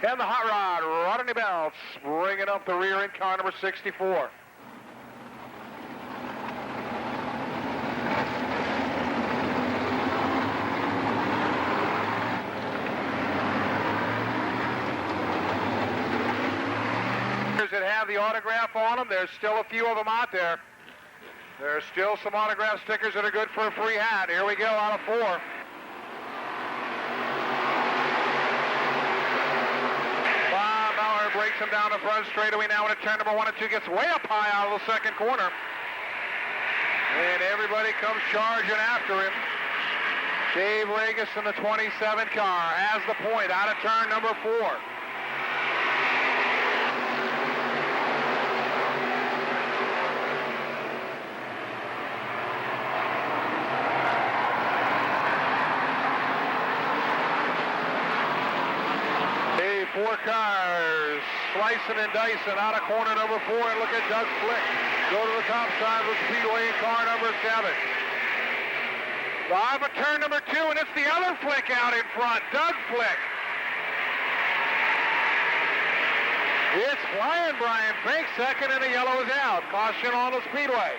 And the hot rod, Rodney Belts, bringing up the rear in car number 64. That have the autograph on them. There's still a few of them out there. There's still some autograph stickers that are good for a free hat. Here we go, out of 4. Bob Bauer breaks him down the front straightaway now into turn number 1 and 2. Gets way up high out of the second corner. And everybody comes charging after him. Dave Regis in the 27 car has the point out of turn number 4. Four cars, slicing and dicing out of corner number 4, and look at Doug Flick go to the top side of the Speedway in car number 7. Live at turn number 2, and it's the other Flick out in front, Doug Flick. It's flying Brian Fink, second, and the yellow is out. Caution on the Speedway.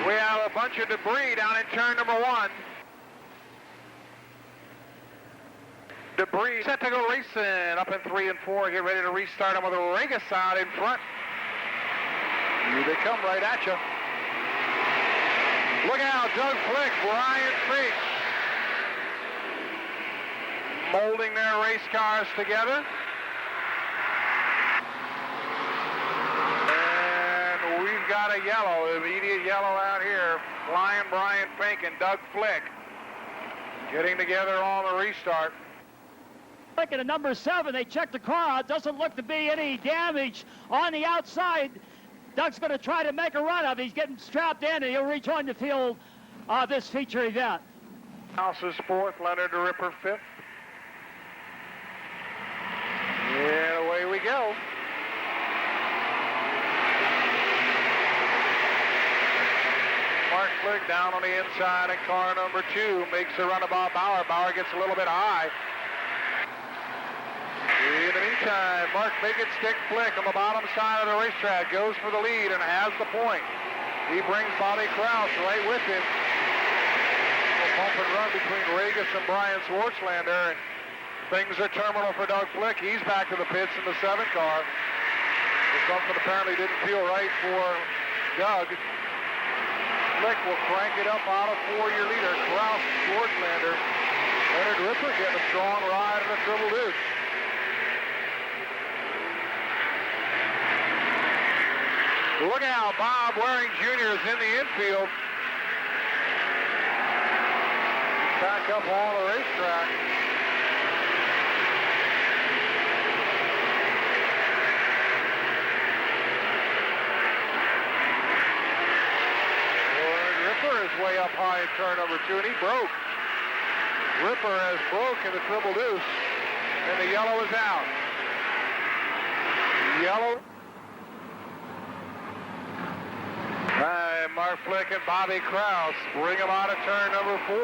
We have a bunch of debris down in turn number 1. Debris set to go racing up in 3 and 4. Get ready to restart them with a Regis out in front. Here they come right at you. Look out, Doug Flick, Brian Fink. Molding their race cars together. And we've got a yellow, immediate yellow out here. Flying Brian Fink and Doug Flick getting together on the restart. Looking at number 7, they checked the car out. Doesn't look to be any damage on the outside. Doug's going to try to make a run of it. He's getting strapped in, and he'll rejoin the field of this feature event. House is 4th, Leonard the Ripper 5th. And away we go. Mark Flick down on the inside in car number 2. Makes a run about Bauer. Bauer gets a little bit high. In the meantime, Mark Biggett stick Flick on the bottom side of the racetrack, goes for the lead and has the point. He brings Bobby Kraus right with him. A bump and run between Regis and Brian Swartzlander, and things are terminal for Doug Flick. He's back to the pits in the 7 car. Something apparently didn't feel right for Doug. Flick will crank it up out of 4-year leader, Kraus, Swartzlander. Leonard Ripper getting a strong ride in the triple deuce. Look out, Bob Waring Jr. is in the infield. Back up on the racetrack. Ripper is way up high in turn number 2, and he broke. Ripper has broke in the triple deuce, and the yellow is out. Yellow. Mark Flick and Bobby Kraus bring him out of turn number 4.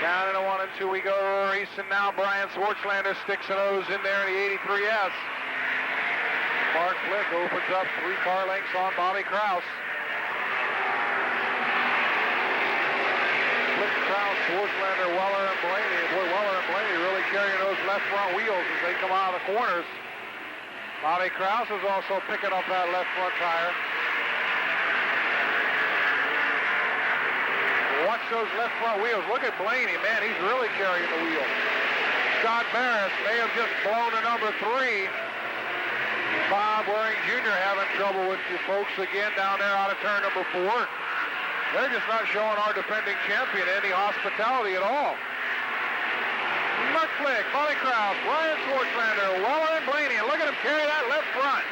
Down in the 1 and 2 we go racing now. Brian Swartzlander sticks a nose in there in the 83S. Mark Flick opens up 3 car lengths on Bobby Kraus. Flick, Kraus, Swartzlander, Weller, and Blaney. Boy, Weller and Blaney really carrying those left front wheels as they come out of the corners. Bobby Kraus is also picking up that left front tire. Watch those left front wheels. Look at Blaney, man, he's really carrying the wheel. Scott Barris may have just blown a number 3. Bob Waring Jr. having trouble with you folks again down there out of turn number 4. They're just not showing our defending champion any hospitality at all. Mark Flick, Bobby Kraus, Brian Swartzlander, Weller and Blaney, and look at him carry that left front.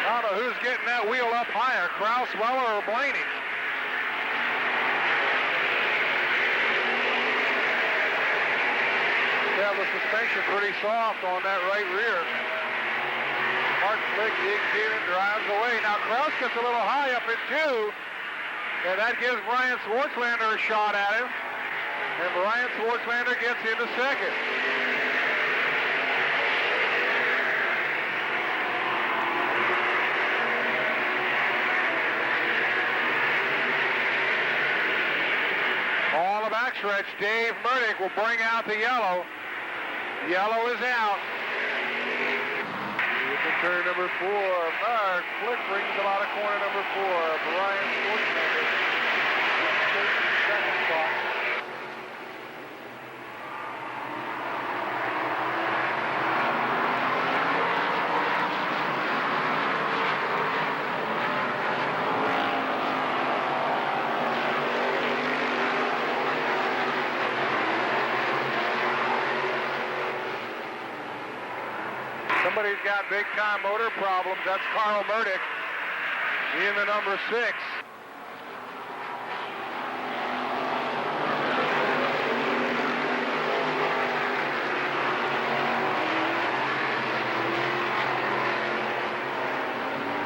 I don't know who's getting that wheel up higher, Kraus, Weller, or Blaney. They have the suspension pretty soft on that right rear. Mark Flick Flick digs in and drives away. Now Kraus gets a little high up at 2, and that gives Brian Swartzlander a shot at him. And Brian Swartzlander gets into second. On the backstretch, Dave Murdick will bring out the yellow. Yellow is out. Turn number 4, Mark Flick brings him out of corner number 4. Brian Swartzlander takes the second spot. Somebody's got big-time motor problems. That's Carl Murdick in the number 6.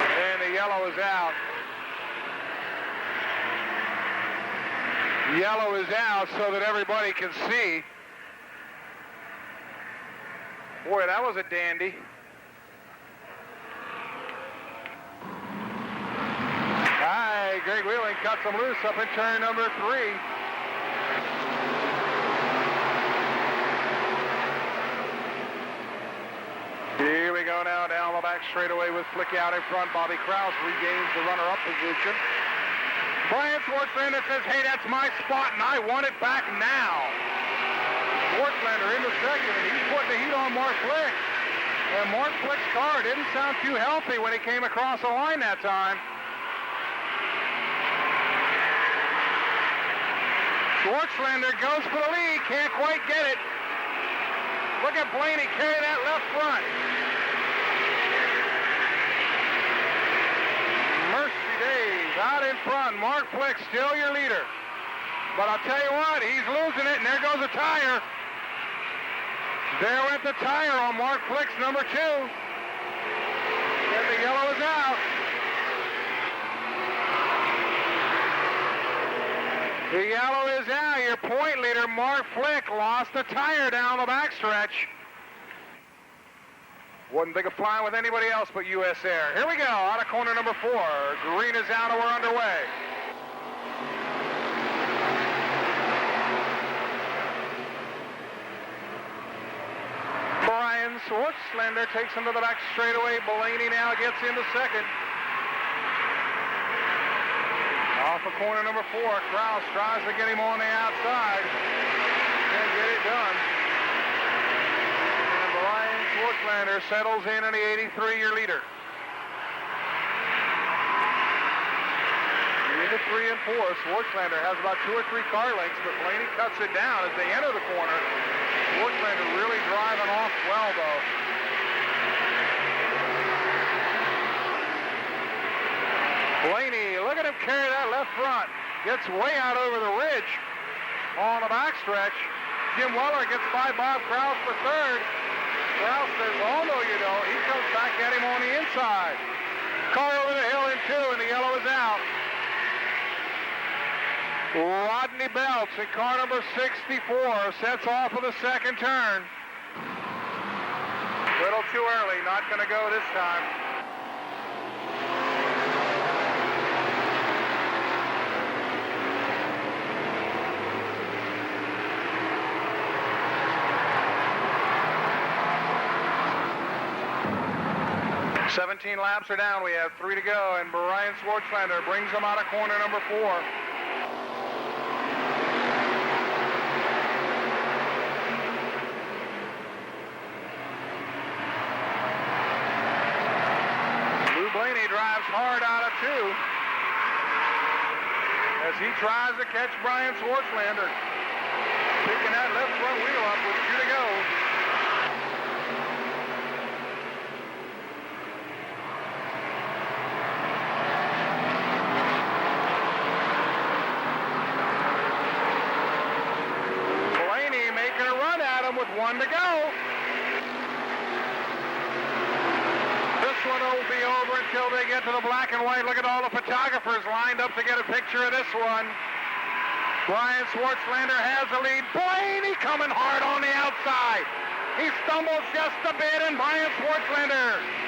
And the yellow is out. Yellow is out so that everybody can see. Boy, that was a dandy. Greg Wheeling cuts him loose up in turn number 3. Here we go now down the back straightaway with Flick out in front. Bobby Kraus regains the runner-up position. Brian Swartzlander says, hey, that's my spot, and I want it back now. Swartzlander into second, and he's putting the heat on Mark Flick. And Mark Flick's car didn't sound too healthy when he came across the line that time. Swartzlander goes for the lead, can't quite get it. Look at Blaney carry that left front. Mercy days, out in front. Mark Flick still your leader. But I'll tell you what, he's losing it, and there goes a tire. There went the tire on Mark Flick's number 2. And the yellow is out. The yellow is out. Your point leader, Mark Flick, lost a tire down the backstretch. Wouldn't think of flying with anybody else but US Air. Here we go, out of corner number 4. Green is out and we're underway. Brian Swartzlander takes him to the back straightaway. Blaney now gets into second. Off of corner number 4, Kraus tries to get him on the outside. Can't get it done. And Brian Swartzlander settles in the 83, your leader. Into 3 and 4, Swartzlander has about 2 or 3 car lengths, but Blaney cuts it down as they enter the corner. Swartzlander really driving off well, though. Blaney, look at him carry that left front. Gets way out over the ridge on the backstretch. Jim Weller gets by Bob Kraus for 3rd. Kraus says, oh, no, you don't. He comes back at him on the inside. Car over the hill in 2, and the yellow is out. Rodney Belts in car number 64 sets off of the second turn. Little too early, not going to go this time. "17 laps are down. We have 3 to go, and Brian Swartzlander brings them out of corner number 4. Lou Blaney drives hard out of 2 as he tries to catch Brian Swartzlander. Picking that left front wheel up with 2 to go. With 1 to go. This one will be over until they get to the black and white. Look at all the photographers lined up to get a picture of this one. Brian Schwartzlander has the lead. Blaney coming hard on the outside. He stumbles just a bit, and Brian Schwartzlander